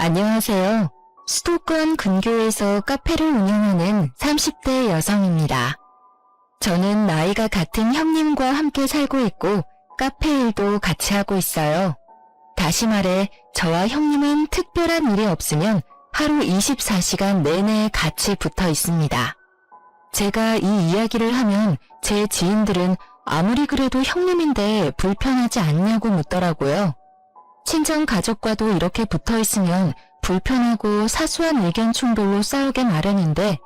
안녕하세요. 수도권 근교에서 카페를 운영하는 30대 여성입니다. 저는 나이가 같은 형님과 함께 살고 있고 카페 일도 같이 하고 있어요. 다시 말해 저와 형님은 특별한 일이 없으면 하루 24시간 내내 같이 붙어 있습니다. 제가 이 이야기를 하면 제 지인들은 아무리 그래도 형님인데 불편하지 않냐고 묻더라고요. 친정 가족과도 이렇게 붙어 있으면 불편하고 사소한 의견 충돌로 싸우게 마련인데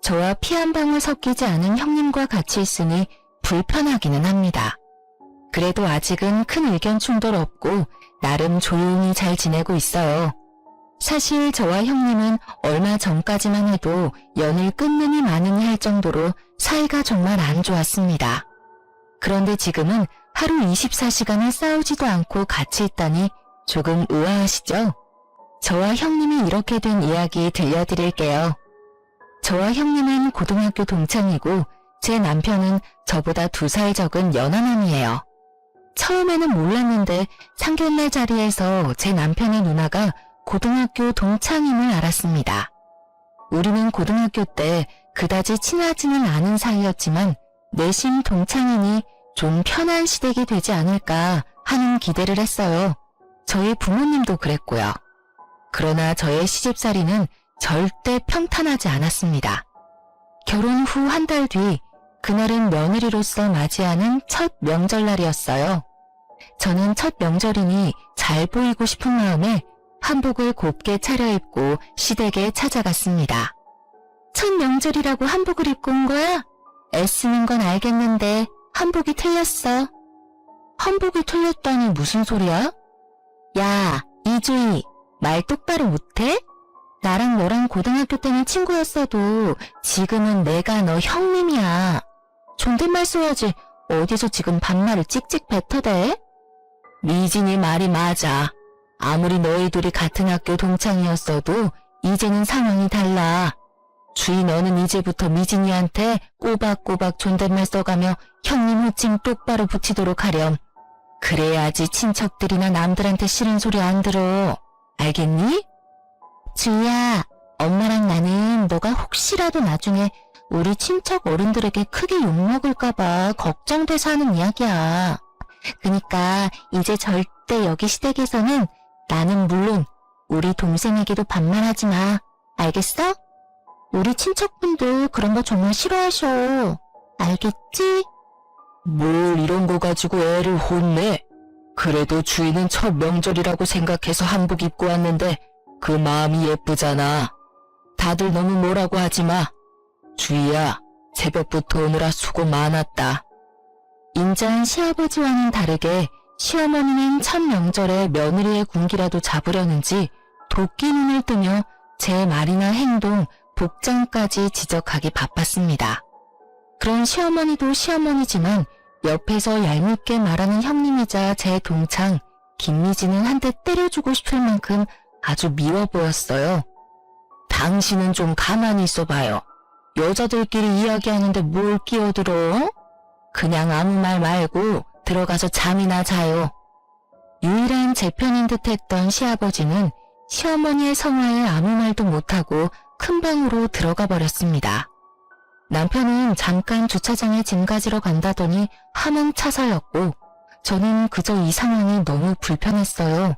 저와 피 한 방울 섞이지 않은 형님과 같이 있으니 불편하기는 합니다. 그래도 아직은 큰 의견 충돌 없고 나름 조용히 잘 지내고 있어요. 사실 저와 형님은 얼마 전까지만 해도 연을 끊느니 마느니 할 정도로 사이가 정말 안 좋았습니다. 그런데 지금은 하루 24시간을 싸우지도 않고 같이 있다니 조금 의아하시죠? 저와 형님이 이렇게 된 이야기 들려드릴게요. 저와 형님은 고등학교 동창이고 제 남편은 저보다 2살 적은 연하남이에요. 처음에는 몰랐는데 상견례 자리에서 제 남편의 누나가 고등학교 동창임을 알았습니다. 우리는 고등학교 때 그다지 친하지는 않은 사이였지만 내심 동창이니 좀 편한 시댁이 되지 않을까 하는 기대를 했어요. 저희 부모님도 그랬고요. 그러나 저의 시집살이는 절대 평탄하지 않았습니다. 결혼 후 한 달 뒤, 그날은 며느리로서 맞이하는 첫 명절날이었어요. 저는 첫 명절이니 잘 보이고 싶은 마음에 한복을 곱게 차려입고 시댁에 찾아갔습니다. 첫 명절이라고 한복을 입고 온 거야? 애쓰는 건 알겠는데 한복이 틀렸어. 한복이 틀렸다니 무슨 소리야? 야, 이주희, 말 똑바로 못해? 나랑 너랑 고등학교 때는 친구였어도 지금은 내가 너 형님이야. 존댓말 써야지 어디서 지금 반말을 찍찍 뱉어대? 미진이 말이 맞아. 아무리 너희 둘이 같은 학교 동창이었어도 이제는 상황이 달라. 주희 너는 이제부터 미진이한테 꼬박꼬박 존댓말 써가며 형님 호칭 똑바로 붙이도록 하렴. 그래야지 친척들이나 남들한테 싫은 소리 안 들어. 알겠니? 주희야, 엄마랑 나는 너가 혹시라도 나중에 우리 친척 어른들에게 크게 욕먹을까봐 걱정돼서 하는 이야기야. 그니까 이제 절대 여기 시댁에서는 나는 물론 우리 동생에게도 반말하지 마. 알겠어? 우리 친척분들 그런 거 정말 싫어하셔. 알겠지? 뭘 이런 거 가지고 애를 혼내? 그래도 주인은 첫 명절이라고 생각해서 한복 입고 왔는데 그 마음이 예쁘잖아. 다들 너무 뭐라고 하지 마. 주희야, 새벽부터 오느라 수고 많았다. 인자한 시아버지와는 다르게 시어머니는 첫 명절에 며느리의 군기라도 잡으려는지 도끼 눈을 뜨며 제 말이나 행동, 복장까지 지적하기 바빴습니다. 그런 시어머니도 시어머니지만 옆에서 얄밉게 말하는 형님이자 제 동창 김미진은 한 대 때려주고 싶을 만큼 아주 미워 보였어요. 당신은 좀 가만히 있어봐요. 여자들끼리 이야기하는데 뭘 끼어들어? 그냥 아무 말 말고 들어가서 잠이나 자요. 유일한 제 편인 듯했던 시아버지는 시어머니의 성화에 아무 말도 못하고 큰 방으로 들어가 버렸습니다. 남편은 잠깐 주차장에 짐 가지러 간다더니 하는 차사였고 저는 그저 이 상황이 너무 불편했어요.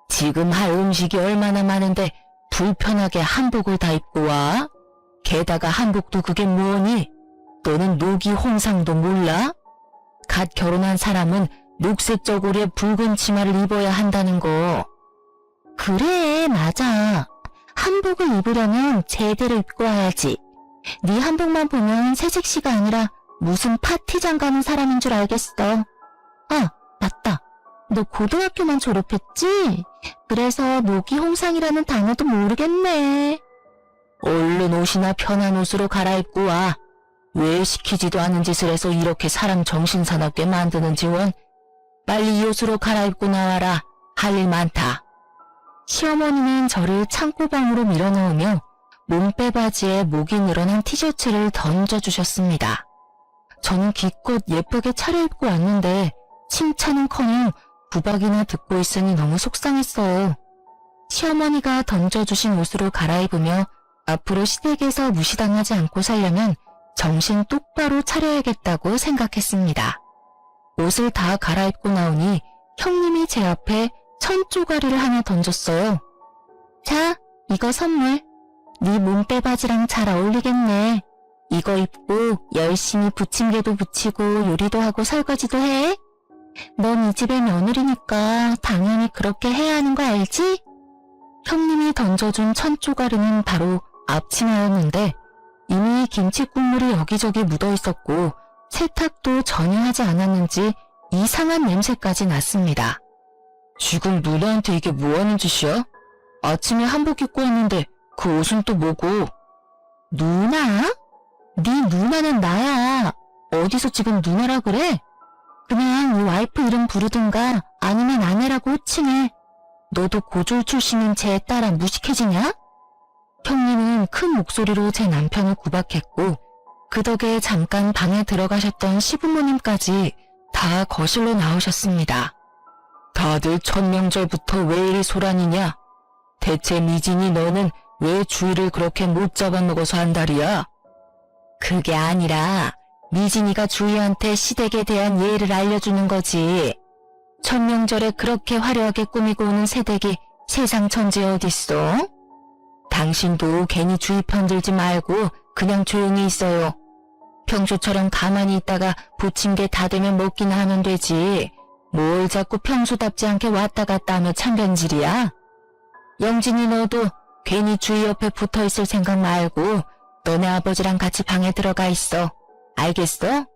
지금 할 음식이 얼마나 많은데 불편하게 한복을 다 입고 와? 게다가 한복도 그게 뭐니? 너는 노기 홍상도 몰라? 갓 결혼한 사람은 녹색 저고리에 붉은 치마를 입어야 한다는 거. 그래, 맞아. 한복을 입으려면 제대로 입고 와야지. 네 한복만 보면 새색시가 아니라 무슨 파티장 가는 사람인 줄 알겠어. 아, 맞다. 너 고등학교만 졸업했지? 그래서 노기 홍상이라는 단어도 모르겠네. 얼른 옷이나 편한 옷으로 갈아입고 와. 왜 시키지도 않은 짓을 해서 이렇게 사람 정신 사납게 만드는지 원. 빨리 이 옷으로 갈아입고 나와라. 할 일 많다. 시어머니는 저를 창고방으로 밀어넣으며 몸빼바지에 목이 늘어난 티셔츠를 던져주셨습니다. 저는 기껏 예쁘게 차려입고 왔는데 칭찬은커녕 구박이나 듣고 있으니 너무 속상했어요. 시어머니가 던져주신 옷으로 갈아입으며 앞으로 시댁에서 무시당하지 않고 살려면 정신 똑바로 차려야겠다고 생각했습니다. 옷을 다 갈아입고 나오니 형님이 제 앞에 천조가리를 하나 던졌어요. 자, 이거 선물. 네 몸빼바지랑 잘 어울리겠네. 이거 입고 열심히 부침개도 부치고 요리도 하고 설거지도 해. 넌 이 집의 며느리니까 당연히 그렇게 해야 하는 거 알지? 형님이 던져준 천조가리는 바로 앞치마였는데 이미 김치 국물이 여기저기 묻어 있었고 세탁도 전혀 하지 않았는지 이상한 냄새까지 났습니다. 지금 누나한테 이게 뭐하는 짓이야? 아침에 한복 입고 왔는데 그 옷은 또 뭐고? 누나? 네 누나는 나야. 어디서 지금 누나라 그래? 그냥 이 와이프 이름 부르든가 아니면 아내라고 호칭해. 너도 고졸 출신인 제 딸아 무식해지냐? 형님은 큰 목소리로 제 남편을 구박했고 그 덕에 잠깐 방에 들어가셨던 시부모님까지 다 거실로 나오셨습니다. 다들 첫 명절부터 왜 이리 소란이냐? 대체 미진이 너는 왜 주의를 그렇게 못 잡아먹어서 한달이야? 그게 아니라 미진이가 주희한테 시댁에 대한 예의를 알려주는 거지. 첫 명절에 그렇게 화려하게 꾸미고 오는 새댁이 세상 천지에 어딨어? 당신도 괜히 주의 편들지 말고 그냥 조용히 있어요. 평소처럼 가만히 있다가 부침개 다 되면 먹기나 하면 되지. 뭘 자꾸 평소답지 않게 왔다 갔다 하며 참변질이야? 영진이 너도 괜히 주희 옆에 붙어있을 생각 말고 너네 아버지랑 같이 방에 들어가 있어. 알겠어?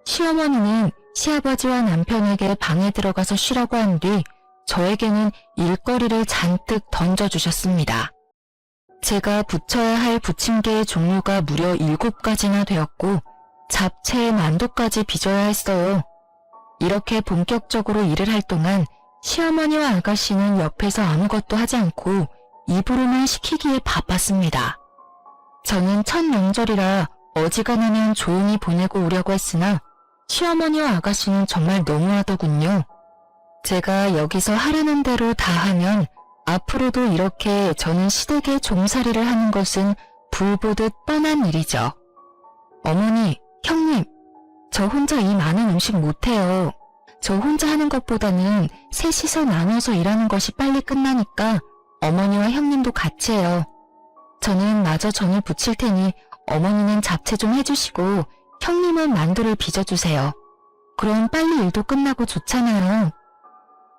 시어머니는 시아버지와 남편에게 방에 들어가서 쉬라고 한 뒤 저에게는 일거리를 잔뜩 던져주셨습니다. 제가 부쳐야 할 부침개의 종류가 무려 7가지나 되었고 잡채에 만두까지 빚어야 했어요. 이렇게 본격적으로 일을 할 동안 시어머니와 아가씨는 옆에서 아무것도 하지 않고 입으로만 시키기에 바빴습니다. 저는 첫 명절이라 어지간하면 조용히 보내고 오려고 했으나 시어머니와 아가씨는 정말 너무하더군요. 제가 여기서 하라는 대로 다 하면 앞으로도 이렇게 저는 시댁의 종살이를 하는 것은 불보듯 뻔한 일이죠. 어머니, 형님, 저 혼자 이 많은 음식 못해요. 저 혼자 하는 것보다는 셋이서 나눠서 일하는 것이 빨리 끝나니까 어머니와 형님도 같이 해요. 저는 마저 전을 부칠 테니 어머니는 잡채 좀 해주시고 형님은 만두를 빚어주세요. 그럼 빨리 일도 끝나고 좋잖아요.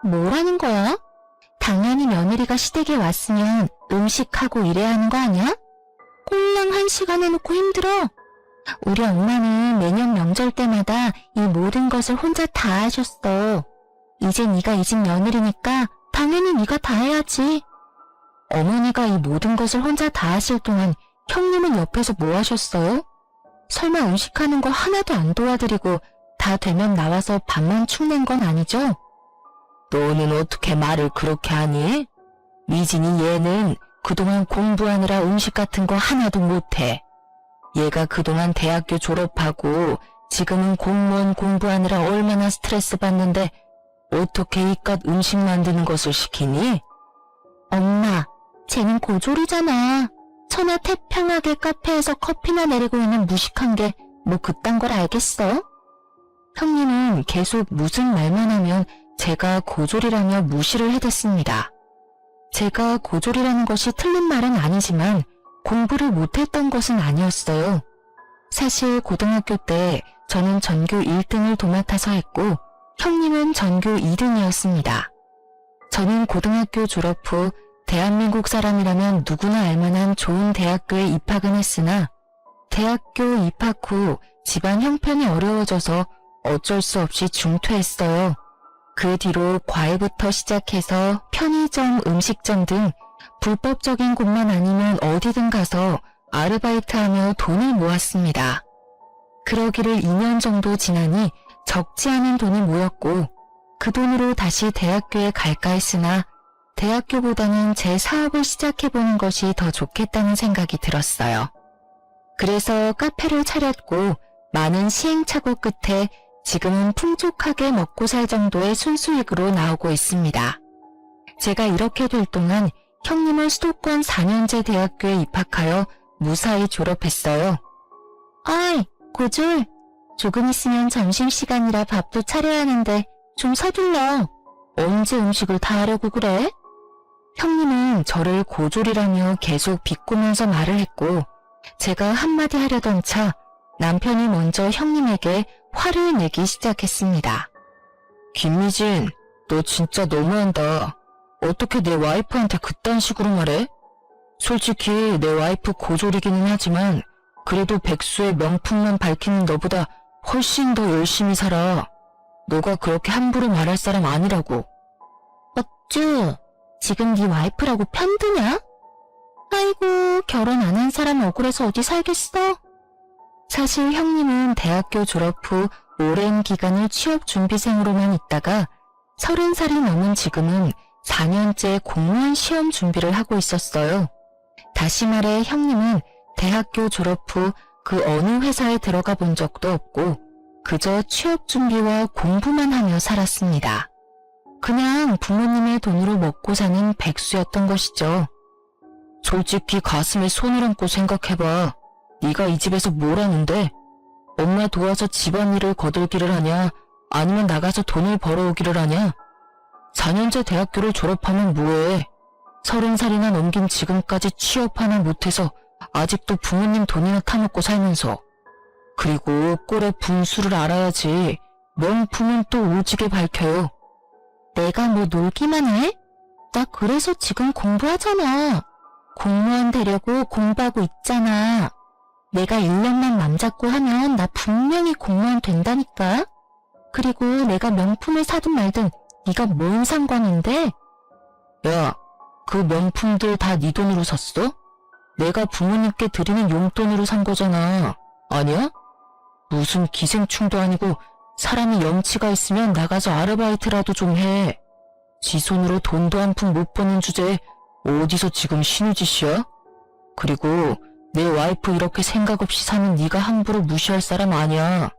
뭐라는 거야? 당연히 며느리가 시댁에 왔으면 음식하고 일해야 하는 거 아니야? 꼴랑 1시간 해놓고 힘들어. 우리 엄마는 매년 명절 때마다 이 모든 것을 혼자 다 하셨어. 이제 네가 이 집 며느리니까 당연히 네가 다 해야지. 어머니가 이 모든 것을 혼자 다 하실 동안 형님은 옆에서 뭐 하셨어요? 설마 음식하는 거 하나도 안 도와드리고 다 되면 나와서 밥만 축낸 건 아니죠? 너는 어떻게 말을 그렇게 하니? 미진이 얘는 그동안 공부하느라 음식 같은 거 하나도 못해. 얘가 그동안 대학교 졸업하고 지금은 공무원 공부하느라 얼마나 스트레스 받는데 어떻게 이깟 음식 만드는 것을 시키니? 엄마, 쟤는 고졸이잖아. 천하태평하게 카페에서 커피나 내리고 있는 무식한 게 뭐 그딴 걸 알겠어? 형님은 계속 무슨 말만 하면 제가 고졸이라며 무시를 해댔습니다. 제가 고졸이라는 것이 틀린 말은 아니지만 공부를 못했던 것은 아니었어요. 사실 고등학교 때 저는 전교 1등을 도맡아서 했고 형님은 전교 2등이었습니다. 저는 고등학교 졸업 후 대한민국 사람이라면 누구나 알만한 좋은 대학교에 입학은 했으나 대학교 입학 후 집안 형편이 어려워져서 어쩔 수 없이 중퇴했어요. 그 뒤로 과외부터 시작해서 편의점, 음식점 등 불법적인 곳만 아니면 어디든 가서 아르바이트하며 돈을 모았습니다. 그러기를 2년 정도 지나니 적지 않은 돈이 모였고 그 돈으로 다시 대학교에 갈까 했으나 대학교보다는 제 사업을 시작해보는 것이 더 좋겠다는 생각이 들었어요. 그래서 카페를 차렸고 많은 시행착오 끝에 지금은 풍족하게 먹고 살 정도의 순수익으로 나오고 있습니다. 제가 이렇게 될 동안 형님은 수도권 4년제 대학교에 입학하여 무사히 졸업했어요. 아이, 고졸. 조금 있으면 점심시간이라 밥도 차려야 하는데 좀 서둘러. 언제 음식을 다 하려고 그래? 형님은 저를 고졸이라며 계속 비꼬면서 말을 했고 제가 한마디 하려던 차 남편이 먼저 형님에게 화를 내기 시작했습니다. 김미진, 너 진짜 너무한다. 어떻게 내 와이프한테 그딴 식으로 말해? 솔직히 내 와이프 고졸이기는 하지만 그래도 백수의 명품만 밝히는 너보다 훨씬 더 열심히 살아. 너가 그렇게 함부로 말할 사람 아니라고. 어쭈, 지금 네 와이프라고 편드냐? 아이고, 결혼 안 한 사람 억울해서 어디 살겠어? 사실 형님은 대학교 졸업 후 오랜 기간을 취업준비생으로만 있다가 30살이 넘은 지금은 4년째 공무원 시험 준비를 하고 있었어요. 다시 말해 형님은 대학교 졸업 후 그 어느 회사에 들어가 본 적도 없고 그저 취업 준비와 공부만 하며 살았습니다. 그냥 부모님의 돈으로 먹고 사는 백수였던 것이죠. 솔직히 가슴에 손을 얹고 생각해봐. 네가 이 집에서 뭘 하는데? 엄마 도와서 집안일을 거들기를 하냐? 아니면 나가서 돈을 벌어오기를 하냐? 4년제 대학교를 졸업하면 뭐해? 30살이나 넘긴 지금까지 취업 하나 못해서 아직도 부모님 돈이나 타먹고 살면서. 그리고 꼴의 분수를 알아야지. 명품은 또 오지게 밝혀요. 내가 뭐 놀기만 해? 나 그래서 지금 공부하잖아. 공무원 되려고 공부하고 있잖아. 내가 1년만 맘 잡고 하면 나 분명히 공무원 된다니까. 그리고 내가 명품을 사든 말든 네가 뭔 상관인데? 야, 그 명품들 다 네 돈으로 샀어? 내가 부모님께 드리는 용돈으로 산 거잖아. 아니야? 무슨 기생충도 아니고 사람이 염치가 있으면 나가서 아르바이트라도 좀 해. 지 손으로 돈도 한 푼 못 버는 주제에 어디서 지금 신우짓이야? 그리고 내 와이프 이렇게 생각 없이 사는 네가 함부로 무시할 사람 아니야.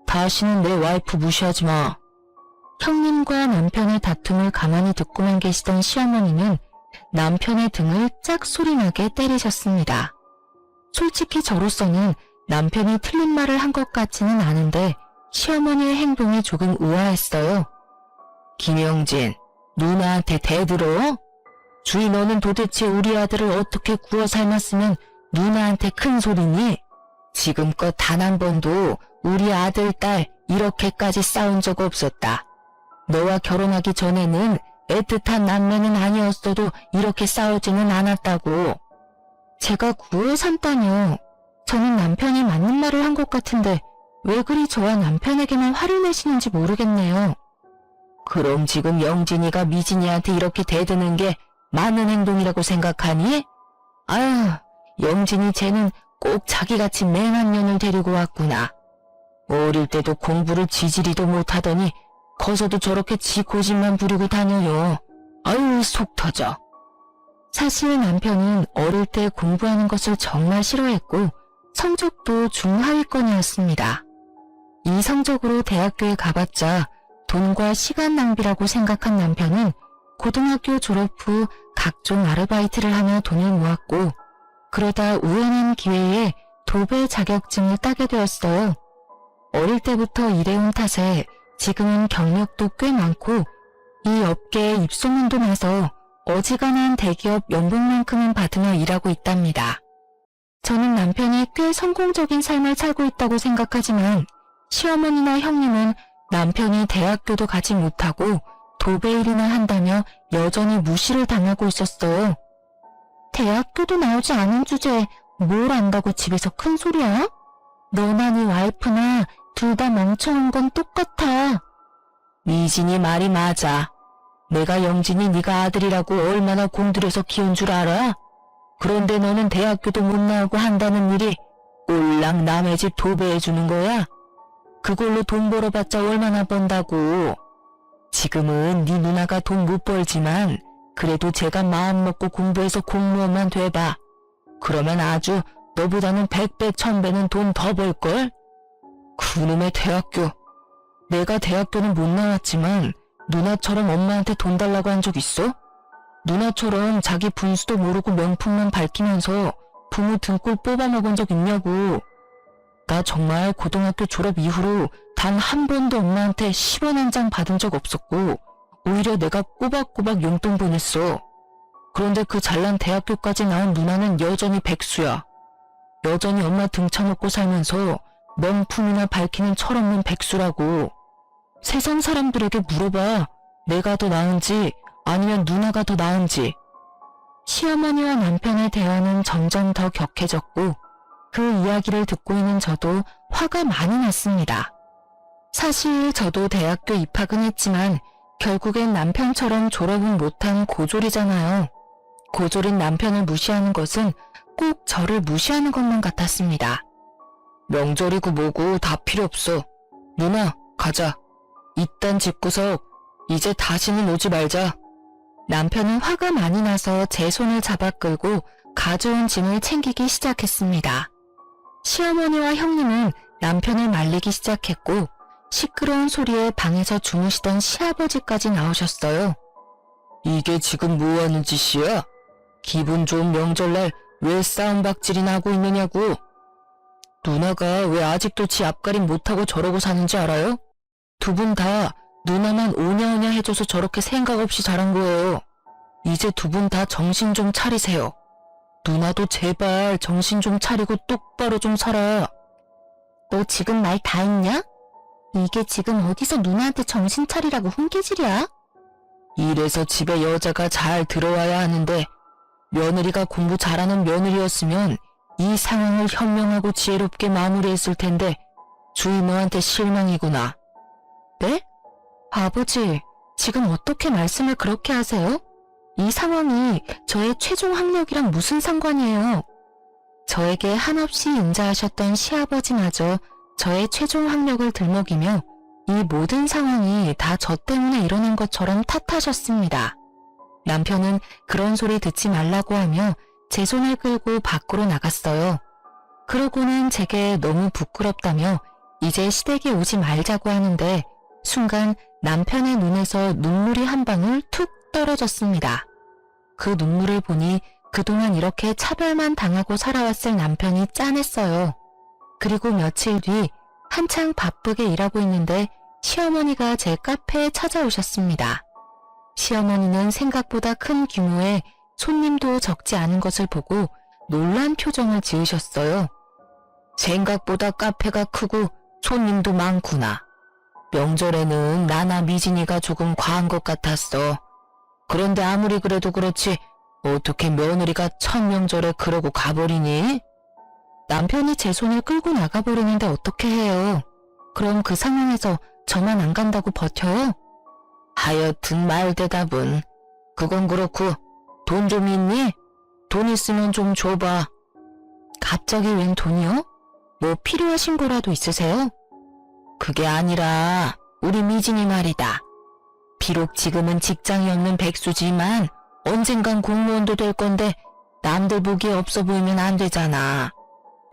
다시는 내 와이프 무시하지 마. 형님과 남편의 다툼을 가만히 듣고만 계시던 시어머니는 남편의 등을 짝소리나게 때리셨습니다. 솔직히 저로서는 남편이 틀린 말을 한 것 같지는 않은데 시어머니의 행동이 조금 의아했어요. 김영진, 누나한테 대들어? 주희 너는 도대체 우리 아들을 어떻게 구워 삶았으면 누나한테 큰 소리니? 지금껏 단 한 번도 우리 아들, 딸 이렇게까지 싸운 적 없었다. 너와 결혼하기 전에는 애틋한 남매는 아니었어도 이렇게 싸우지는 않았다고. 제가 구워 삶다뇨. 저는 남편이 맞는 말을 한 것 같은데 왜 그리 저와 남편에게만 화를 내시는지 모르겠네요. 그럼 지금 영진이가 미진이한테 이렇게 대드는 게 맞는 행동이라고 생각하니? 아휴, 영진이 쟤는 꼭 자기같이 맹한 년을 데리고 왔구나. 어릴 때도 공부를 지지리도 못하더니 커서도 저렇게 지 고집만 부리고 다녀요. 아유, 속 터져. 사실 남편은 어릴 때 공부하는 것을 정말 싫어했고 성적도 중하위권이었습니다. 이 성적으로 대학교에 가봤자 돈과 시간 낭비라고 생각한 남편은 고등학교 졸업 후 각종 아르바이트를 하며 돈을 모았고 그러다 우연한 기회에 도배 자격증을 따게 되었어요. 어릴 때부터 일해온 탓에 지금은 경력도 꽤 많고 이 업계에 입소문도 나서 어지간한 대기업 연봉만큼은 받으며 일하고 있답니다. 저는 남편이 꽤 성공적인 삶을 살고 있다고 생각하지만 시어머니나 형님은 남편이 대학교도 가지 못하고 도배 일이나 한다며 여전히 무시를 당하고 있었어요. 대학교도 나오지 않은 주제에 뭘 안다고 집에서 큰 소리야? 너나 네 와이프나 둘 다 멍청한 건 똑같아. 미진이 말이 맞아. 내가 영진이 네가 아들이라고 얼마나 공들여서 키운 줄 알아? 그런데 너는 대학교도 못 나오고 한다는 일이 꼴랑 남의 집 도배해주는 거야? 그걸로 돈 벌어봤자 얼마나 번다고. 지금은 네 누나가 돈 못 벌지만 그래도 제가 마음 먹고 공부해서 공무원만 돼봐. 그러면 아주 너보다는 100배, 1000배는 돈 더 벌걸? 그놈의 대학교. 내가 대학교는 못 나왔지만 누나처럼 엄마한테 돈 달라고 한 적 있어? 누나처럼 자기 분수도 모르고 명품만 밝히면서 부모 등골 뽑아먹은 적 있냐고. 나 정말 고등학교 졸업 이후로 단 한 번도 엄마한테 10원 한 장 받은 적 없었고 오히려 내가 꼬박꼬박 용돈 보냈어. 그런데 그 잘난 대학교까지 나온 누나는 여전히 백수야. 여전히 엄마 등쳐먹고 살면서 명품이나 밝히는 철없는 백수라고. 세상 사람들에게 물어봐. 내가 더 나은지 아니면 누나가 더 나은지. 시어머니와 남편의 대화는 점점 더 격해졌고 그 이야기를 듣고 있는 저도 화가 많이 났습니다. 사실 저도 대학교 입학은 했지만 결국엔 남편처럼 졸업은 못한 고졸이잖아요. 고졸인 남편을 무시하는 것은 꼭 저를 무시하는 것만 같았습니다. 명절이고 뭐고 다 필요 없어. 누나, 가자. 이딴 집구석 이제 다시는 오지 말자. 남편은 화가 많이 나서 제 손을 잡아 끌고 가져온 짐을 챙기기 시작했습니다. 시어머니와 형님은 남편을 말리기 시작했고 시끄러운 소리에 방에서 주무시던 시아버지까지 나오셨어요. 이게 지금 뭐하는 짓이야? 기분 좋은 명절날 왜 싸움박질이나 하고 있느냐고. 누나가 왜 아직도 지 앞가림 못하고 저러고 사는지 알아요? 두 분 다 누나만 오냐오냐 해줘서 저렇게 생각 없이 자란 거예요. 이제 두 분 다 정신 좀 차리세요. 누나도 제발 정신 좀 차리고 똑바로 좀 살아. 너 지금 말 다 했냐? 이게 지금 어디서 누나한테 정신 차리라고 훈계질이야? 이래서 집에 여자가 잘 들어와야 하는데 며느리가 공부 잘하는 며느리였으면 이 상황을 현명하고 지혜롭게 마무리했을 텐데 주이모한테 실망이구나. 네? 아버지, 지금 어떻게 말씀을 그렇게 하세요? 이 상황이 저의 최종 학력이랑 무슨 상관이에요? 저에게 한없이 인자하셨던 시아버지마저 저의 최종 학력을 들먹이며 이 모든 상황이 다 저 때문에 일어난 것처럼 탓하셨습니다. 남편은 그런 소리 듣지 말라고 하며 제 손을 끌고 밖으로 나갔어요. 그러고는 제게 너무 부끄럽다며 이제 시댁에 오지 말자고 하는데 순간 남편의 눈에서 눈물이 한 방울 툭 떨어졌습니다. 그 눈물을 보니 그동안 이렇게 차별만 당하고 살아왔을 남편이 짠했어요. 그리고 며칠 뒤 한창 바쁘게 일하고 있는데 시어머니가 제 카페에 찾아오셨습니다. 시어머니는 생각보다 큰 규모의 손님도 적지 않은 것을 보고 놀란 표정을 지으셨어요. 생각보다 카페가 크고 손님도 많구나. 명절에는 나나 미진이가 조금 과한 것 같았어. 그런데 아무리 그래도 그렇지 어떻게 며느리가 첫 명절에 그러고 가버리니? 남편이 제 손을 끌고 나가버리는데 어떻게 해요? 그럼 그 상황에서 저만 안 간다고 버텨요? 하여튼 말 대답은 그건 그렇고 돈 좀 있니? 돈 있으면 좀 줘봐. 갑자기 웬 돈이요? 뭐 필요하신 거라도 있으세요? 그게 아니라 우리 미진이 말이다. 비록 지금은 직장이 없는 백수지만 언젠간 공무원도 될 건데 남들 보기에 없어 보이면 안 되잖아.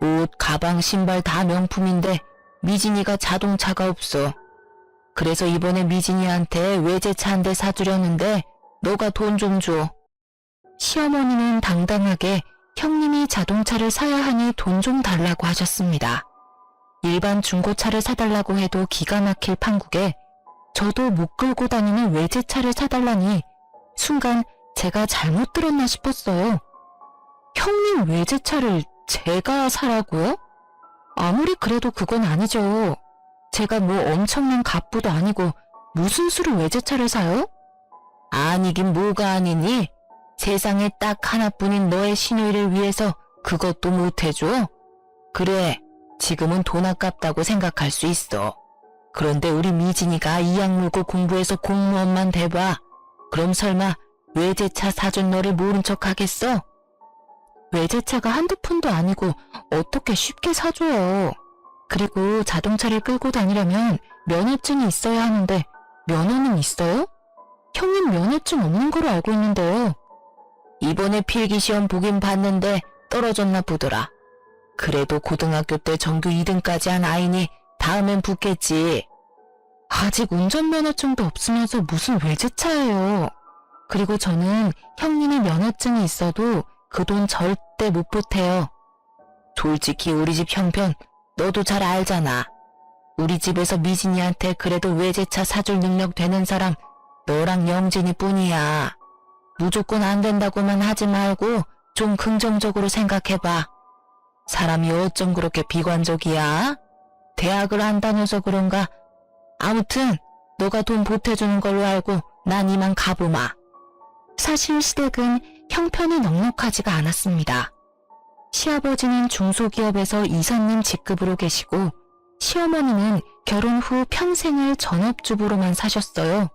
옷, 가방, 신발 다 명품인데 미진이가 자동차가 없어. 그래서 이번에 미진이한테 외제차 한 대 사주려는데 너가 돈 좀 줘. 시어머니는 당당하게 형님이 자동차를 사야 하니 돈 좀 달라고 하셨습니다. 일반 중고차를 사달라고 해도 기가 막힐 판국에 저도 못 끌고 다니는 외제차를 사달라니 순간 제가 잘못 들었나 싶었어요. 형님 외제차를 제가 사라고요? 아무리 그래도 그건 아니죠. 제가 뭐 엄청난 갑부도 아니고 무슨 수로 외제차를 사요? 아니긴 뭐가 아니니? 세상에 딱 하나뿐인 너의 시누이를 위해서 그것도 못 해줘? 그래, 지금은 돈 아깝다고 생각할 수 있어. 그런데 우리 미진이가 이악 물고 공부해서 공무원만 돼봐. 그럼 설마 외제차 사준 너를 모른 척 하겠어? 외제차가 한두 푼도 아니고 어떻게 쉽게 사줘요. 그리고 자동차를 끌고 다니려면 면허증이 있어야 하는데 면허는 있어요? 형님 면허증 없는 거로 알고 있는데요. 이번에 필기시험 보긴 봤는데 떨어졌나 보더라. 그래도 고등학교 때 전교 2등까지 한 아이니 다음엔 붙겠지. 아직 운전면허증도 없으면서 무슨 외제차예요. 그리고 저는 형님이 면허증이 있어도 그 돈 절대 못 보태요. 솔직히 우리 집 형편 너도 잘 알잖아. 우리 집에서 미진이한테 그래도 외제차 사줄 능력 되는 사람 너랑 영진이 뿐이야. 무조건 안 된다고만 하지 말고 좀 긍정적으로 생각해봐. 사람이 어쩜 그렇게 비관적이야? 대학을 안 다녀서 그런가? 아무튼 너가 돈 보태주는 걸로 알고 난 이만 가보마. 사실 시댁은 형편이 넉넉하지가 않았습니다. 시아버지는 중소기업에서 이사님 직급으로 계시고 시어머니는 결혼 후 평생을 전업주부로만 사셨어요.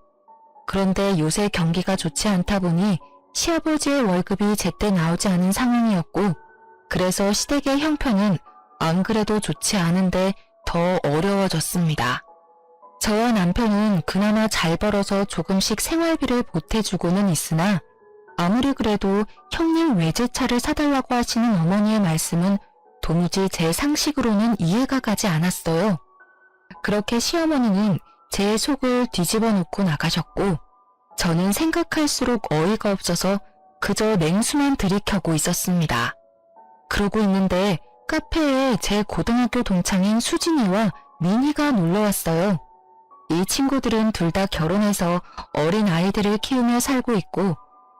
그런데 요새 경기가 좋지 않다 보니 시아버지의 월급이 제때 나오지 않은 상황이었고 그래서 시댁의 형편은 안 그래도 좋지 않은데 더 어려워졌습니다. 저와 남편은 그나마 잘 벌어서 조금씩 생활비를 보태주고는 있으나 아무리 그래도 형님 외제차를 사달라고 하시는 어머니의 말씀은 도무지 제 상식으로는 이해가 가지 않았어요. 그렇게 시어머니는 제 속을 뒤집어 놓고 나가셨고 저는 생각할수록 어이가 없어서 그저 냉수만 들이켜고 있었습니다. 그러고 있는데 카페에 제 고등학교 동창인 수진이와 민희가 놀러왔어요. 이 친구들은 둘 다 결혼해서 어린 아이들을 키우며 살고 있고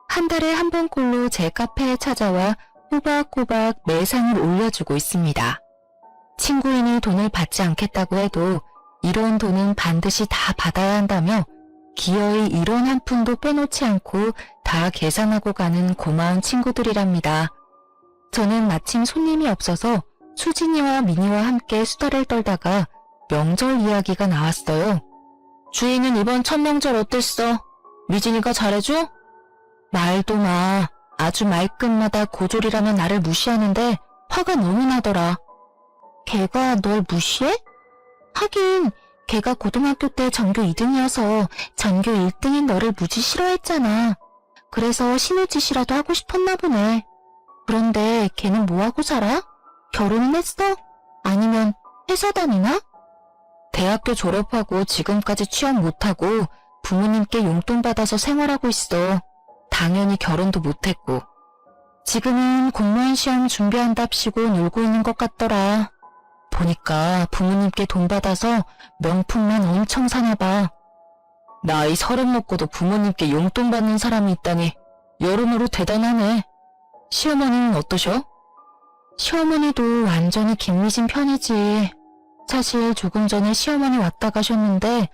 한 달에 한 번꼴로 제 카페에 찾아와 꼬박꼬박 매상을 올려주고 있습니다. 친구인이 돈을 받지 않겠다고 해도 이런 돈은 반드시 다 받아야 한다며 기어이 1원 한 푼도 빼놓지 않고 다 계산하고 가는 고마운 친구들이랍니다. 저는 마침 손님이 없어서 수진이와 민희와 함께 수다를 떨다가 명절 이야기가 나왔어요. 주인은 이번 첫 명절 어땠어? 미진이가 잘해줘? 말도 마. 아주 말끝마다 고졸이라면 나를 무시하는데 화가 너무 나더라. 걔가 널 무시해? 하긴 걔가 고등학교 때 전교 2등이어서 전교 1등인 너를 무지 싫어했잖아. 그래서 신우짓이라도 하고 싶었나 보네. 그런데 걔는 뭐하고 살아? 결혼은 했어? 아니면 회사 다니나? 대학교 졸업하고 지금까지 취업 못하고 부모님께 용돈 받아서 생활하고 있어. 당연히 결혼도 못했고. 지금은 공무원 시험 준비한답시고 놀고 있는 것 같더라. 보니까 부모님께 돈 받아서 명품만 엄청 사나 봐. 나이 30 먹고도 부모님께 용돈 받는 사람이 있다니 여러모로 대단하네. 시어머니는 어떠셔? 시어머니도 완전히 김미진 편이지. 사실 조금 전에 시어머니 왔다 가셨는데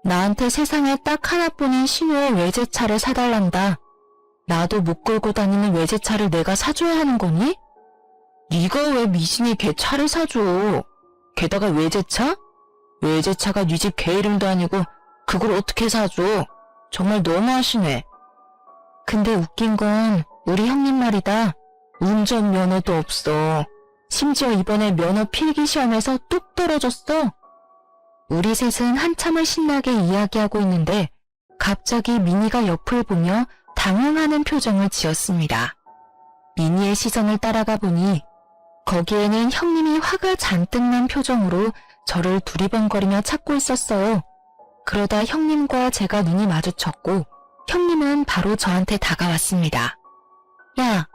나한테 세상에 딱 하나뿐인 신우의 외제차를 사달란다. 나도 못 끌고 다니는 외제차를 내가 사줘야 하는 거니? 네가 왜 미진이 걔 차를 사줘? 게다가 외제차? 외제차가 네 집 개 이름도 아니고 그걸 어떻게 사줘? 정말 너무하시네. 근데 웃긴 건 우리 형님 말이다. 운전면허도 없어. 심지어 이번에 면허 필기 시험에서 뚝 떨어졌어. 우리 셋은 한참을 신나게 이야기하고 있는데 갑자기 미니가 옆을 보며 당황하는 표정을 지었습니다. 미니의 시선을 따라가 보니 거기에는 형님이 화가 잔뜩 난 표정으로 저를 두리번거리며 찾고 있었어요. 그러다 형님과 제가 눈이 마주쳤고 형님은 바로 저한테 다가왔습니다. 야,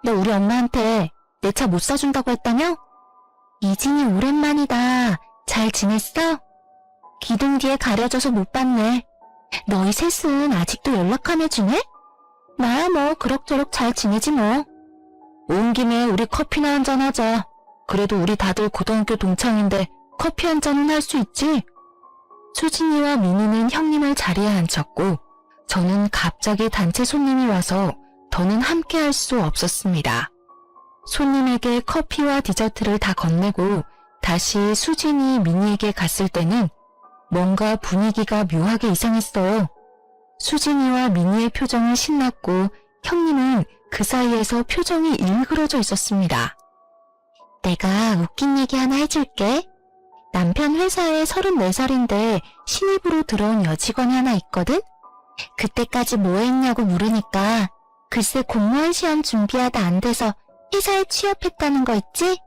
너 우리 엄마한테 내 차 못 사준다고 했다며? 이진이 오랜만이다. 잘 지냈어? 기둥 뒤에 가려져서 못 봤네. 너희 셋은 아직도 연락하며 지내? 나야 뭐 그럭저럭 잘 지내지 뭐. 온 김에 우리 커피나 한잔 하자. 그래도 우리 다들 고등학교 동창인데 커피 한 잔은 할 수 있지? 수진이와 민희는 형님을 자리에 앉혔고 저는 갑자기 단체 손님이 와서 더는 함께 할 수 없었습니다. 손님에게 커피와 디저트를 다 건네고 다시 수진이 민희에게 갔을 때는 뭔가 분위기가 묘하게 이상했어요. 수진이와 민희의 표정은 신났고 형님은 그 사이에서 표정이 일그러져 있었습니다. 내가 웃긴 얘기 하나 해줄게. 남편 회사에 34살인데 신입으로 들어온 여직원이 하나 있거든? 그때까지 뭐 했냐고 물으니까 글쎄 공무원 시험 준비하다 안 돼서 회사에 취업했다는 거 있지?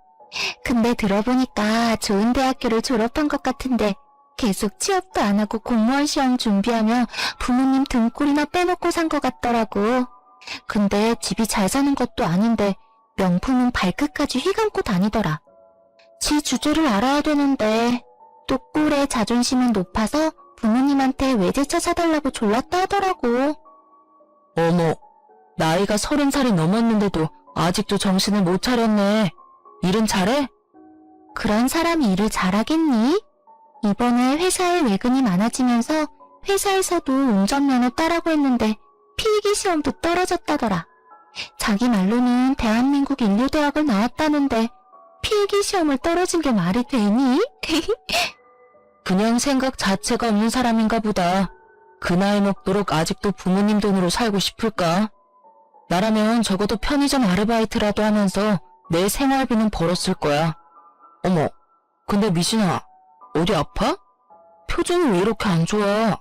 근데 들어보니까 좋은 대학교를 졸업한 것 같은데 계속 취업도 안 하고 공무원 시험 준비하며 부모님 등골이나 빼먹고 산 것 같더라고. 근데 집이 잘 사는 것도 아닌데 명품은 발끝까지 휘감고 다니더라. 지 주제를 알아야 되는데 또 꼴의 자존심은 높아서 부모님한테 외제차 사달라고 졸랐다 하더라고. 어머, 나이가 30살이 넘었는데도 아직도 정신을 못 차렸네. 일은 잘해? 그런 사람이 일을 잘하겠니? 이번에 회사에 외근이 많아지면서 회사에서도 운전면허 따라고 했는데 필기시험도 떨어졌다더라. 자기 말로는 대한민국 인류대학을 나왔다는데 필기시험을 떨어진 게 말이 되니? 그냥 생각 자체가 없는 사람인가 보다. 그 나이 먹도록 아직도 부모님 돈으로 살고 싶을까? 나라면 적어도 편의점 아르바이트라도 하면서 내 생활비는 벌었을 거야. 어머, 근데 미진아, 어디 아파? 표정이 왜 이렇게 안 좋아?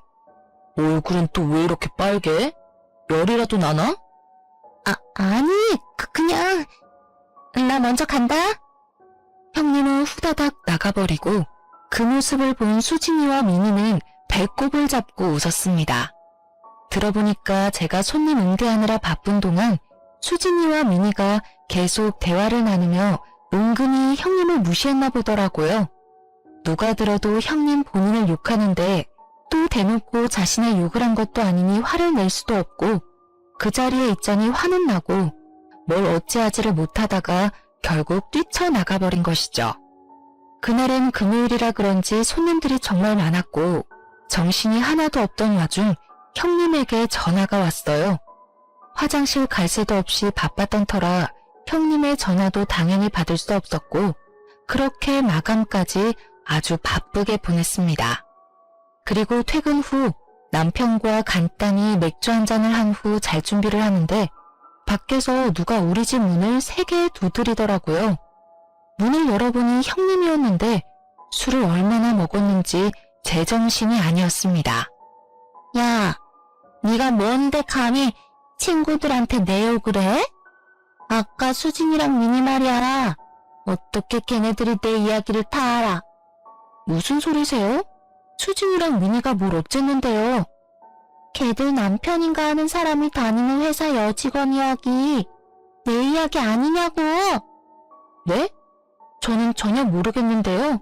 얼굴은 또 왜 이렇게 빨개? 열이라도 나나? 아니, 그냥 나 먼저 간다. 형님은 후다닥 나가버리고 그 모습을 본 수진이와 미니는 배꼽을 잡고 웃었습니다. 들어보니까 제가 손님 응대하느라 바쁜 동안 수진이와 미니가 계속 대화를 나누며 은근히 형님을 무시했나 보더라고요. 누가 들어도 형님 본인을 욕하는데 또 대놓고 자신의 욕을 한 것도 아니니 화를 낼 수도 없고 그 자리에 있자니 화는 나고 뭘 어찌하지를 못하다가 결국 뛰쳐나가버린 것이죠. 그날은 금요일이라 그런지 손님들이 정말 많았고 정신이 하나도 없던 와중 형님에게 전화가 왔어요. 화장실 갈 새도 없이 바빴던 터라 형님의 전화도 당연히 받을 수 없었고 그렇게 마감까지 아주 바쁘게 보냈습니다. 그리고 퇴근 후 남편과 간단히 맥주 한 잔을 한 후 잘 준비를 하는데 밖에서 누가 우리 집 문을 3개 두드리더라고요. 문을 열어보니 형님이었는데 술을 얼마나 먹었는지 제정신이 아니었습니다. 야, 네가 뭔데 감히 친구들한테 내 욕을 해? 아까 수진이랑 미니 말이야. 어떻게 걔네들이 내 이야기를 다 알아? 무슨 소리세요? 수진이랑 미니가 뭘 어쨌는데요? 걔들 남편인가 하는 사람이 다니는 회사 여직원 이야기. 내 이야기 아니냐고. 네? 저는 전혀 모르겠는데요.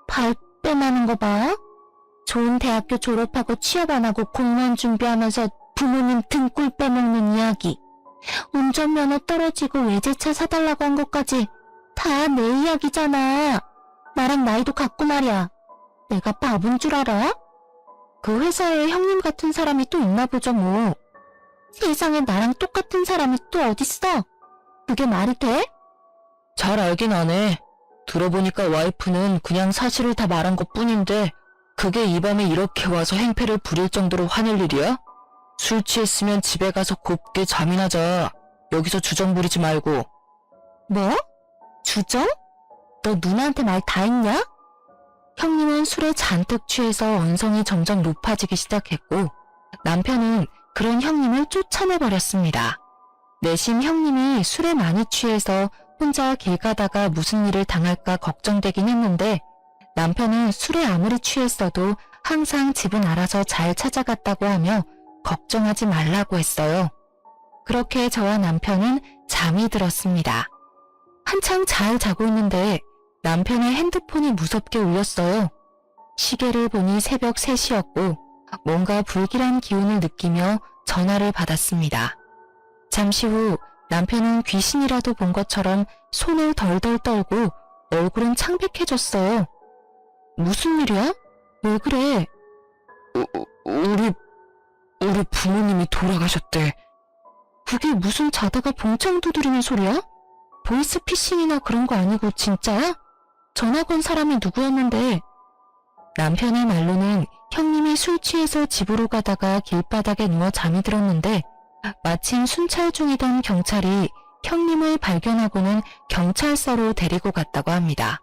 발뺌하는 거 봐. 좋은 대학교 졸업하고 취업 안 하고 공무원 준비하면서 부모님 등골 빼먹는 이야기. 운전면허 떨어지고 외제차 사달라고 한 것까지 다 내 이야기잖아. 나랑 나이도 같고 말이야. 내가 바본 줄 알아? 그 회사에 형님 같은 사람이 또 있나 보죠 뭐. 세상에 나랑 똑같은 사람이 또 어딨어? 그게 말이 돼? 잘 알긴 하네. 들어보니까 와이프는 그냥 사실을 다 말한 것뿐인데 그게 이 밤에 이렇게 와서 행패를 부릴 정도로 화낼 일이야? 술 취했으면 집에 가서 곱게 잠이나 자. 여기서 주정 부리지 말고. 뭐? 주정? 너 누나한테 말 다 했냐? 형님은 술에 잔뜩 취해서 언성이 점점 높아지기 시작했고 남편은 그런 형님을 쫓아내버렸습니다. 내심 형님이 술에 많이 취해서 혼자 길 가다가 무슨 일을 당할까 걱정되긴 했는데 남편은 술에 아무리 취했어도 항상 집은 알아서 잘 찾아갔다고 하며 걱정하지 말라고 했어요. 그렇게 저와 남편은 잠이 들었습니다. 한창 잘 자고 있는데 남편의 핸드폰이 무섭게 울렸어요. 시계를 보니 새벽 3시였고 뭔가 불길한 기운을 느끼며 전화를 받았습니다. 잠시 후 남편은 귀신이라도 본 것처럼 손을 덜덜 떨고 얼굴은 창백해졌어요. 무슨 일이야? 왜 그래? 우리 부모님이 돌아가셨대. 그게 무슨 자다가 봉창 두드리는 소리야? 보이스피싱이나 그런 거 아니고 진짜야? 전화 건 사람이 누구였는데? 남편의 말로는 형님이 술 취해서 집으로 가다가 길바닥에 누워 잠이 들었는데 마침 순찰 중이던 경찰이 형님을 발견하고는 경찰서로 데리고 갔다고 합니다.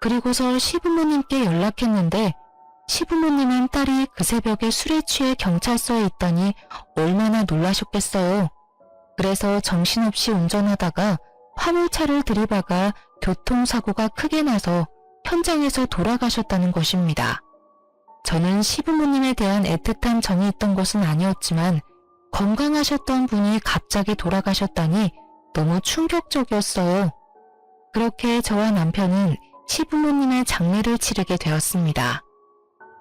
그리고서 시부모님께 연락했는데 시부모님은 딸이 그 새벽에 술에 취해 경찰서에 있다니 얼마나 놀라셨겠어요. 그래서 정신없이 운전하다가 화물차를 들이박아 교통사고가 크게 나서 현장에서 돌아가셨다는 것입니다. 저는 시부모님에 대한 애틋한 정이 있던 것은 아니었지만 건강하셨던 분이 갑자기 돌아가셨다니 너무 충격적이었어요. 그렇게 저와 남편은 시부모님의 장례를 치르게 되었습니다.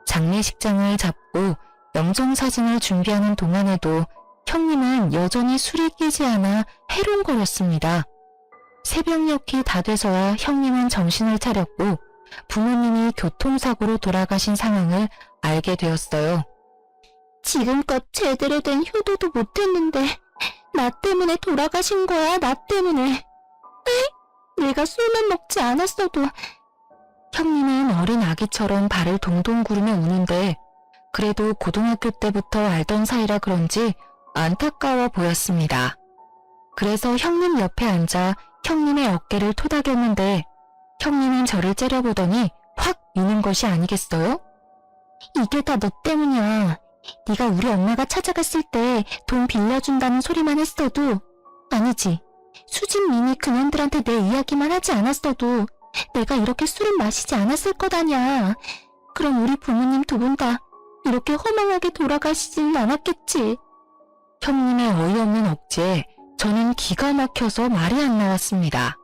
장례식장을 잡고 영정사진을 준비하는 동안에도 형님은 여전히 술이 끼지 않아 해롱거렸습니다. 새벽녘이 다 돼서야 형님은 정신을 차렸고 부모님이 교통사고로 돌아가신 상황을 알게 되었어요. 지금껏 제대로 된 효도도 못했는데 나 때문에 돌아가신 거야, 나 때문에. 내가 술만 먹지 않았어도. 형님은 어린 아기처럼 발을 동동 구르며 우는데 그래도 고등학교 때부터 알던 사이라 그런지 안타까워 보였습니다. 그래서 형님 옆에 앉아 형님의 어깨를 토닥였는데 형님은 저를 째려보더니 확 미는 것이 아니겠어요? 이게 다 너 때문이야. 네가 우리 엄마가 찾아갔을 때 돈 빌려준다는 소리만 했어도, 아니지, 수진, 미니 그년들한테 내 이야기만 하지 않았어도 내가 이렇게 술을 마시지 않았을 거다냐. 그럼 우리 부모님 두 분 다 이렇게 허망하게 돌아가시지는 않았겠지. 형님의 어이없는 억지에 저는 기가 막혀서 말이 안 나왔습니다.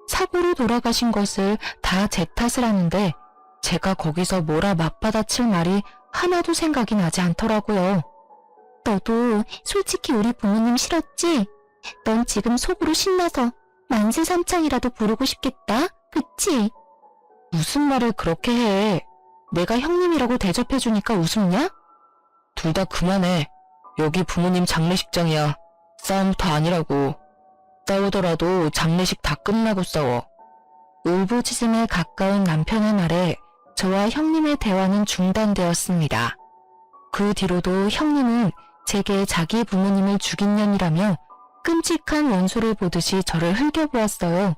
사고로 돌아가신 것을 다 제 탓을 하는데 제가 거기서 뭐라 맞받아칠 말이 하나도 생각이 나지 않더라고요. 너도 솔직히 우리 부모님 싫었지? 넌 지금 속으로 신나서 만세삼창이라도 부르고 싶겠다, 그치? 무슨 말을 그렇게 해. 내가 형님이라고 대접해주니까 웃음냐? 둘 다 그만해. 여기 부모님 장례식장이야. 싸움터 아니라고. 싸우더라도 장례식 다 끝나고 싸워. 울부짖음에 가까운 남편의 말에 저와 형님의 대화는 중단되었습니다. 그 뒤로도 형님은 제게 자기 부모님을 죽인 년이라며 끔찍한 원수를 보듯이 저를 흘겨보았어요.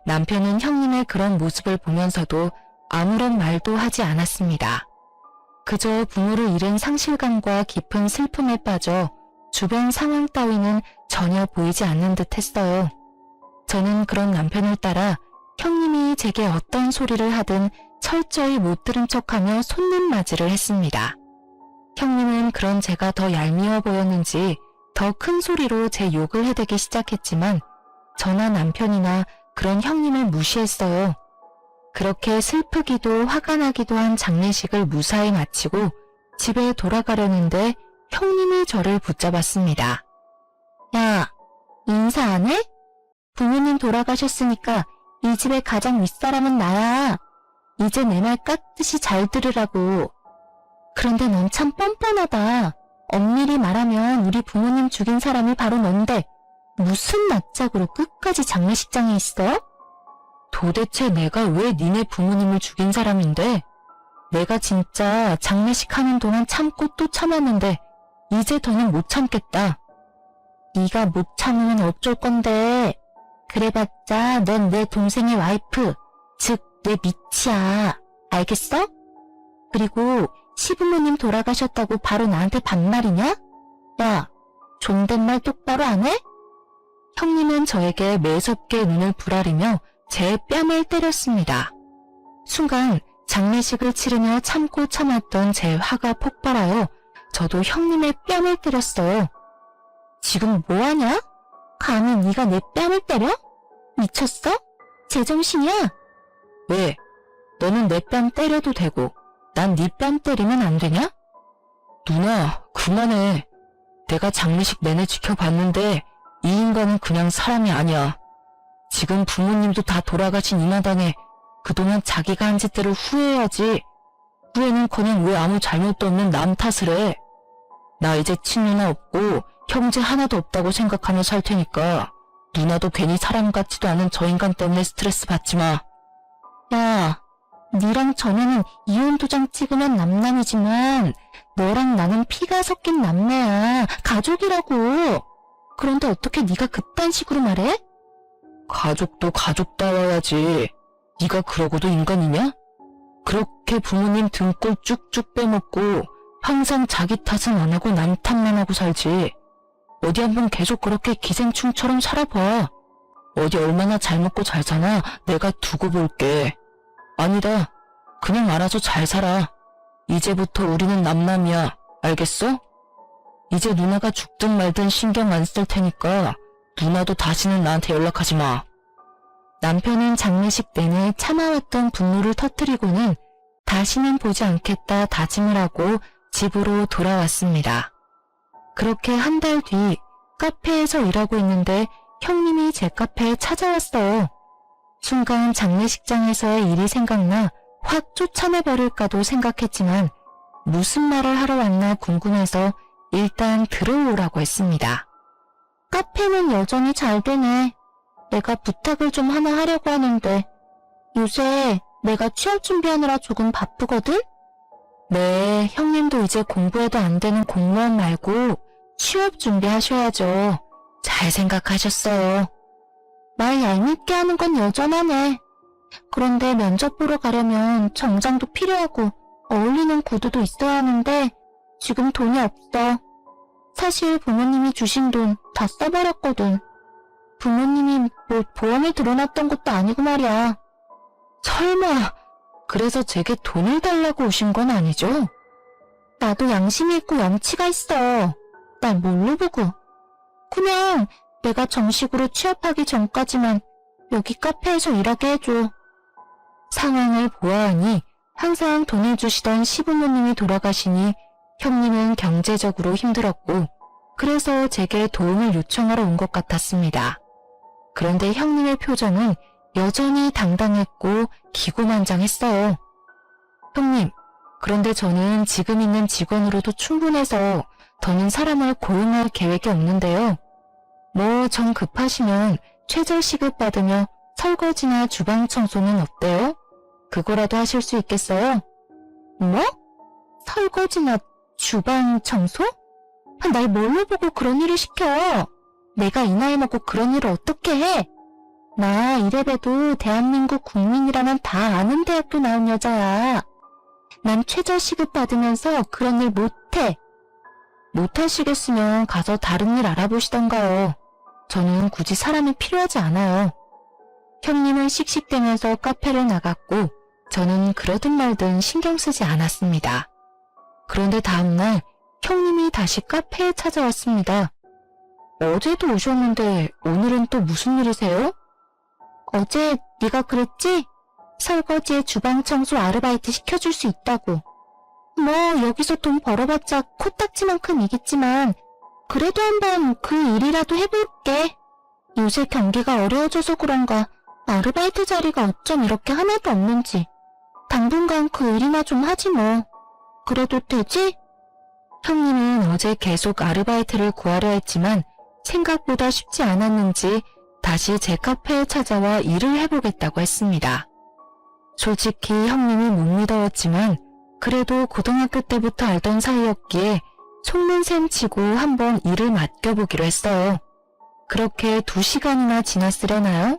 남편은 형님의 그런 모습을 보면서도 아무런 말도 하지 않았습니다. 그저 부모를 잃은 상실감과 깊은 슬픔에 빠져 주변 상황 따위는 전혀 보이지 않는 듯 했어요. 저는 그런 남편을 따라 형님이 제게 어떤 소리를 하든 철저히 못 들은 척하며 손님맞이를 했습니다. 형님은 그런 제가 더 얄미워 보였는지 더 큰 소리로 제 욕을 해대기 시작했지만 저나 남편이나 그런 형님을 무시했어요. 그렇게 슬프기도 화가 나기도 한 장례식을 무사히 마치고 집에 돌아가려는데 형님이 저를 붙잡았습니다. 야, 인사 안 해? 부모님 돌아가셨으니까 이 집의 가장 윗사람은 나야. 이제 내 말 깍듯이 잘 들으라고. 그런데 넌 참 뻔뻔하다. 엄밀히 말하면 우리 부모님 죽인 사람이 바로 넌데 무슨 낯짝으로 끝까지 장례식장에 있어? 도대체 내가 왜 니네 부모님을 죽인 사람인데? 내가 진짜 장례식 하는 동안 참고 또 참았는데 이제 더는 못 참겠다. 네가 못 참으면 어쩔 건데. 그래봤자 넌 내 동생의 와이프, 즉 내 미치야. 알겠어? 그리고 시부모님 돌아가셨다고 바로 나한테 반말이냐? 야, 존댓말 똑바로 안 해? 형님은 저에게 매섭게 눈을 부라리며 제 뺨을 때렸습니다. 순간 장례식을 치르며 참고 참았던 제 화가 폭발하여 저도 형님의 뺨을 때렸어요. 지금 뭐하냐? 감히 네가 내 뺨을 때려? 미쳤어? 제정신이야? 왜? 너는 내 뺨 때려도 되고 난 네 뺨 때리면 안 되냐? 누나, 그만해. 내가 장례식 내내 지켜봤는데 이 인간은 그냥 사람이 아니야. 지금 부모님도 다 돌아가신 이 마당에 그동안 자기가 한 짓들을 후회해야지. 후회는커녕 왜 아무 잘못도 없는 남 탓을 해. 나 이제 친누나 없고 형제 하나도 없다고 생각하며 살 테니까 누나도 괜히 사람 같지도 않은 저 인간 때문에 스트레스 받지 마. 야, 니랑 전에는 이혼 도장 찍으면 남남이지만 너랑 나는 피가 섞인 남매야. 가족이라고. 그런데 어떻게 네가 그딴 식으로 말해? 가족도 가족다워야지. 네가 그러고도 인간이냐? 그렇게 부모님 등골 쭉쭉 빼먹고 항상 자기 탓은 안 하고 남 탓만 하고 살지. 어디 한번 계속 그렇게 기생충처럼 살아봐. 어디 얼마나 잘 먹고 잘 사나 내가 두고 볼게. 아니다. 그냥 알아서 잘 살아. 이제부터 우리는 남남이야. 알겠어? 이제 누나가 죽든 말든 신경 안 쓸 테니까 누나도 다시는 나한테 연락하지 마. 남편은 장례식 내내 참아왔던 분노를 터뜨리고는 다시는 보지 않겠다 다짐을 하고 집으로 돌아왔습니다. 그렇게 한 달 뒤 카페에서 일하고 있는데 형님이 제 카페에 찾아왔어요. 순간 장례식장에서의 일이 생각나 확 쫓아내버릴까도 생각했지만 무슨 말을 하러 왔나 궁금해서 일단 들어오라고 했습니다. 카페는 여전히 잘 되네. 내가 부탁을 좀 하나 하려고 하는데 요새 내가 취업 준비하느라 조금 바쁘거든? 네, 형님도 이제 공부해도 안 되는 공무원 말고 취업 준비하셔야죠. 잘 생각하셨어요. 말 얄밉게 하는 건 여전하네. 그런데 면접 보러 가려면 정장도 필요하고 어울리는 구두도 있어야 하는데 지금 돈이 없어. 사실 부모님이 주신 돈 다 써버렸거든. 부모님이 뭐 보험에 들어놨던 것도 아니고 말이야. 설마 그래서 제게 돈을 달라고 오신 건 아니죠? 나도 양심이 있고 염치가 있어. 날 뭘로 보고. 그냥 내가 정식으로 취업하기 전까지만 여기 카페에서 일하게 해줘. 상황을 보아하니 항상 돈을 주시던 시부모님이 돌아가시니 형님은 경제적으로 힘들었고 그래서 제게 도움을 요청하러 온 것 같았습니다. 그런데 형님의 표정은 여전히 당당했고 기고만장했어요. 형님, 그런데 저는 지금 있는 직원으로도 충분해서 더는 사람을 고용할 계획이 없는데요. 뭐 정 급하시면 최저 시급 받으며 설거지나 주방 청소는 어때요? 그거라도 하실 수 있겠어요? 뭐? 설거지나 주방 청소? 날 뭘로 보고 그런 일을 시켜? 내가 이 나이 먹고 그런 일을 어떻게 해? 나 이래봬도 대한민국 국민이라면 다 아는 대학교 나온 여자야. 난 최저 시급 받으면서 그런 일 못해. 못하시겠으면 가서 다른 일 알아보시던가요. 저는 굳이 사람이 필요하지 않아요. 형님은 씩씩대면서 카페를 나갔고 저는 그러든 말든 신경 쓰지 않았습니다. 그런데 다음날 형님이 다시 카페에 찾아왔습니다. 어제도 오셨는데 오늘은 또 무슨 일이세요? 어제 네가 그랬지? 설거지에 주방 청소 아르바이트 시켜줄 수 있다고. 뭐 여기서 돈 벌어봤자 코딱지만큼이겠지만 그래도 한번 그 일이라도 해볼게. 요새 경기가 어려워져서 그런가 아르바이트 자리가 어쩜 이렇게 하나도 없는지. 당분간 그 일이나 좀 하지 뭐. 그래도 되지? 형님은 어제 계속 아르바이트를 구하려 했지만 생각보다 쉽지 않았는지 다시 제 카페에 찾아와 일을 해보겠다고 했습니다. 솔직히 형님이 못 믿어왔지만 그래도 고등학교 때부터 알던 사이였기에 속는 셈 치고 한번 일을 맡겨보기로 했어요. 그렇게 2시간이나 지났으려나요?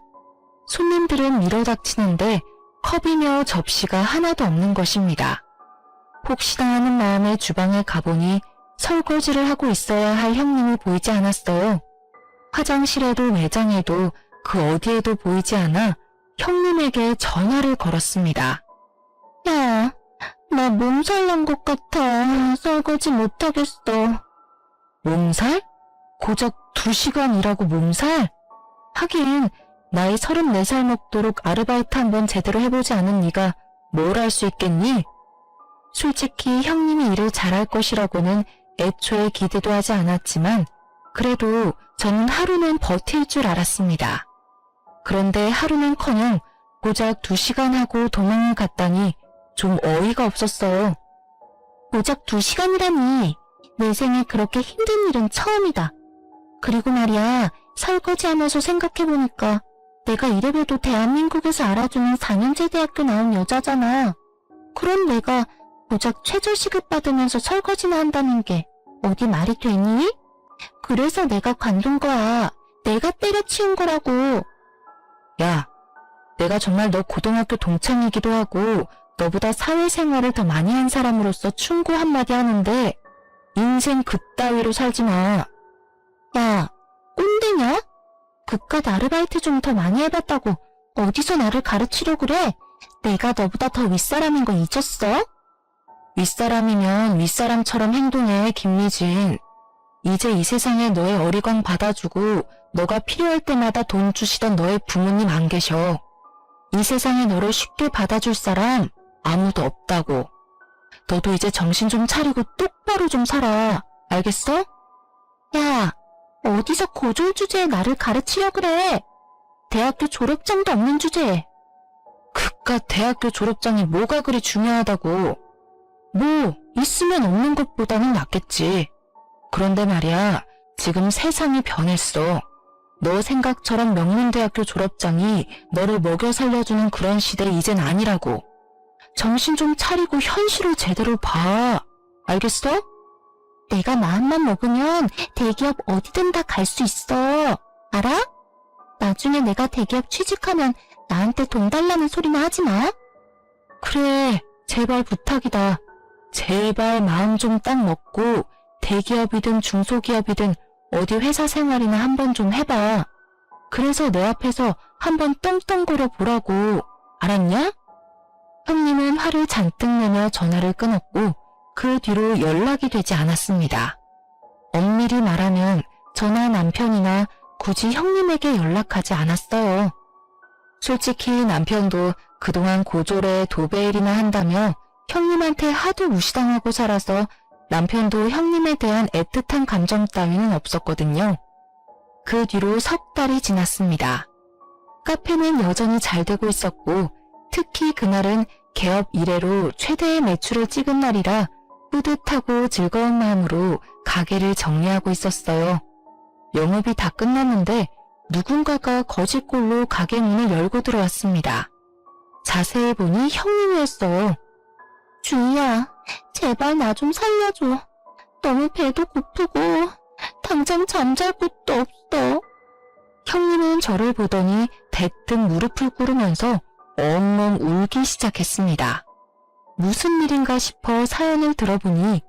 손님들은 밀어닥치는데 컵이며 접시가 하나도 없는 것입니다. 혹시나 하는 마음에 주방에 가보니 설거지를 하고 있어야 할 형님이 보이지 않았어요. 화장실에도 매장에도 그 어디에도 보이지 않아 형님에게 전화를 걸었습니다. 야, 나 몸살 난 것 같아. 설거지 못하겠어. 몸살? 고작 2시간 일하고 몸살? 하긴 나이 34살 먹도록 아르바이트 한번 제대로 해보지 않은 네가 뭘 할 수 있겠니? 솔직히 형님이 일을 잘할 것이라고는 애초에 기대도 하지 않았지만 그래도 저는 하루는 버틸 줄 알았습니다. 그런데 하루는커녕 고작 2시간 하고 도망을 갔다니 좀 어이가 없었어요. 고작 2시간이라니 내 생에 그렇게 힘든 일은 처음이다. 그리고 말이야 설거지하면서 생각해보니까 내가 이래봬도 대한민국에서 알아주는 4년제 대학교 나온 여자잖아. 그런 내가 고작 최저시급 받으면서 설거지나 한다는 게 어디 말이 되니? 그래서 내가 관둔 거야. 내가 때려치운 거라고. 야, 내가 정말 너 고등학교 동창이기도 하고 너보다 사회생활을 더 많이 한 사람으로서 충고 한마디 하는데 인생 그따위로 살지 마. 야, 꼰대냐? 그깟 아르바이트 좀 더 많이 해봤다고 어디서 나를 가르치려 그래? 내가 너보다 더 윗사람인 거 잊었어? 윗사람이면 윗사람처럼 행동해, 김미진. 이제 이 세상에 너의 어리광 받아주고 너가 필요할 때마다 돈 주시던 너의 부모님 안 계셔. 이 세상에 너를 쉽게 받아줄 사람 아무도 없다고. 너도 이제 정신 좀 차리고 똑바로 좀 살아. 알겠어? 야, 어디서 고졸 주제에 나를 가르치려 그래? 대학교 졸업장도 없는 주제에. 그깟 대학교 졸업장이 뭐가 그리 중요하다고. 뭐 있으면 없는 것보다는 낫겠지. 그런데 말이야, 지금 세상이 변했어. 너 생각처럼 명문대학교 졸업장이 너를 먹여 살려주는 그런 시대 이젠 아니라고. 정신 좀 차리고 현실을 제대로 봐. 알겠어? 내가 마음만 먹으면 대기업 어디든 다 갈 수 있어. 알아? 나중에 내가 대기업 취직하면 나한테 돈 달라는 소리나 하지 마. 그래, 제발 부탁이다. 제발 마음 좀 딱 먹고 대기업이든 중소기업이든 어디 회사 생활이나 한번 좀 해봐. 그래서 내 앞에서 한번 떵떵거려 보라고. 알았냐? 형님은 화를 잔뜩 내며 전화를 끊었고 그 뒤로 연락이 되지 않았습니다. 엄밀히 말하면 저나 남편이나 굳이 형님에게 연락하지 않았어요. 솔직히 남편도 그동안 고졸에 도배일이나 한다며 형님한테 하도 무시당하고 살아서 남편도 형님에 대한 애틋한 감정 따위는 없었거든요. 그 뒤로 석 달이 지났습니다. 카페는 여전히 잘 되고 있었고 특히 그날은 개업 이래로 최대의 매출을 찍은 날이라 뿌듯하고 즐거운 마음으로 가게를 정리하고 있었어요. 영업이 다 끝났는데 누군가가 거짓골로 가게 문을 열고 들어왔습니다. 자세히 보니 형님이었어요. 주희야, 제발 나 좀 살려줘. 너무 배도 고프고 당장 잠잘 곳도 없어. 형님은 저를 보더니 대뜸 무릎을 꿇으면서 엉엉 울기 시작했습니다. 무슨 일인가 싶어 사연을 들어보니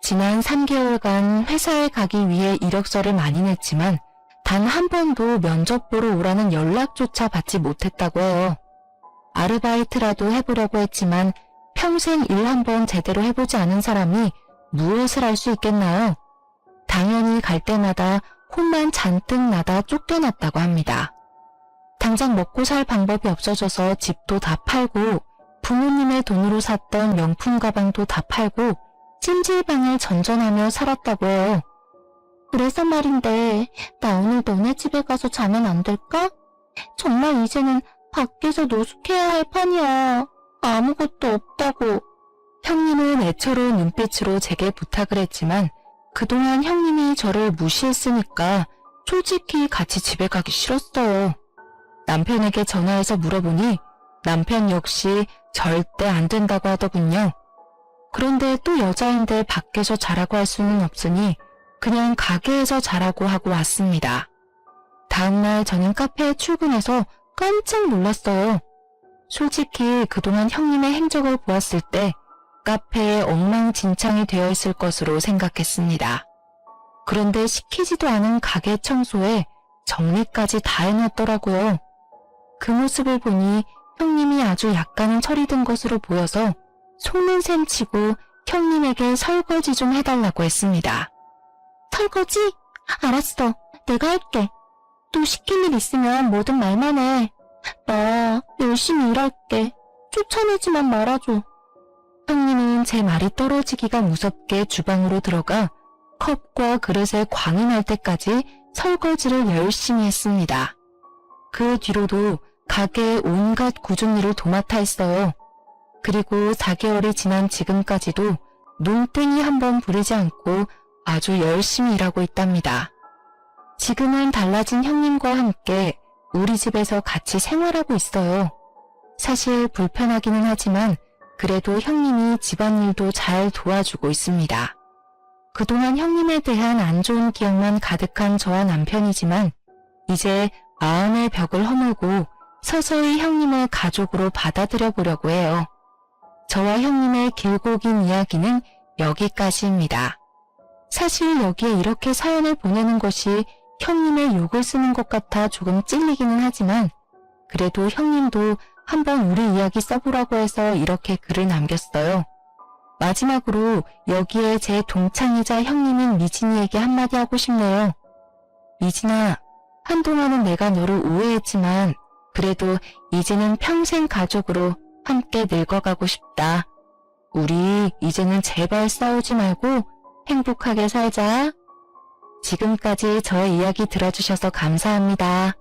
지난 3개월간 회사에 가기 위해 이력서를 많이 냈지만 단 한 번도 면접 보러 오라는 연락조차 받지 못했다고 해요. 아르바이트라도 해보려고 했지만 평생 일 한 번 제대로 해보지 않은 사람이 무엇을 할 수 있겠나요? 당연히 갈 때마다 혼만 잔뜩 나다 쫓겨났다고 합니다. 당장 먹고 살 방법이 없어져서 집도 다 팔고 부모님의 돈으로 샀던 명품 가방도 다 팔고 찜질방을 전전하며 살았다고 해요. 그래서 말인데 나 오늘 너네 집에 가서 자면 안 될까? 정말 이제는 밖에서 노숙해야 할 판이야. 아무것도 없다고. 형님은 애처로운 눈빛으로 제게 부탁을 했지만 그동안 형님이 저를 무시했으니까 솔직히 같이 집에 가기 싫었어요. 남편에게 전화해서 물어보니 남편 역시 절대 안 된다고 하더군요. 그런데 또 여자인데 밖에서 자라고 할 수는 없으니 그냥 가게에서 자라고 하고 왔습니다. 다음날 저는 카페에 출근해서 깜짝 놀랐어요. 솔직히 그동안 형님의 행적을 보았을 때 카페에 엉망진창이 되어 있을 것으로 생각했습니다. 그런데 시키지도 않은 가게 청소에 정리까지 다 해놨더라고요. 그 모습을 보니 형님이 아주 약간은 철이 든 것으로 보여서 속는 셈 치고 형님에게 설거지 좀 해달라고 했습니다. 설거지? 알았어. 내가 할게. 또 시킬 일 있으면 뭐든 말만 해. 나 열심히 일할게. 쫓아내지만 말아줘. 형님은 제 말이 떨어지기가 무섭게 주방으로 들어가 컵과 그릇에 광이 날 때까지 설거지를 열심히 했습니다. 그 뒤로도 가게의 온갖 굳은 일을 도맡아 했어요. 그리고 4개월이 지난 지금까지도 눈땡이 한번 부리지 않고 아주 열심히 일하고 있답니다. 지금은 달라진 형님과 함께 우리 집에서 같이 생활하고 있어요. 사실 불편하기는 하지만 그래도 형님이 집안일도 잘 도와주고 있습니다. 그동안 형님에 대한 안 좋은 기억만 가득한 저와 남편이지만 이제 마음의 벽을 허물고 서서히 형님을 가족으로 받아들여 보려고 해요. 저와 형님의 길고 긴 이야기는 여기까지입니다. 사실 여기에 이렇게 사연을 보내는 것이 형님의 욕을 쓰는 것 같아 조금 찔리기는 하지만 그래도 형님도 한번 우리 이야기 써보라고 해서 이렇게 글을 남겼어요. 마지막으로 여기에 제 동창이자 형님인 미진이에게 한마디 하고 싶네요. 미진아, 한동안은 내가 너를 오해했지만 그래도 이제는 평생 가족으로 함께 늙어가고 싶다. 우리 이제는 제발 싸우지 말고 행복하게 살자. 지금까지 저의 이야기 들어주셔서 감사합니다.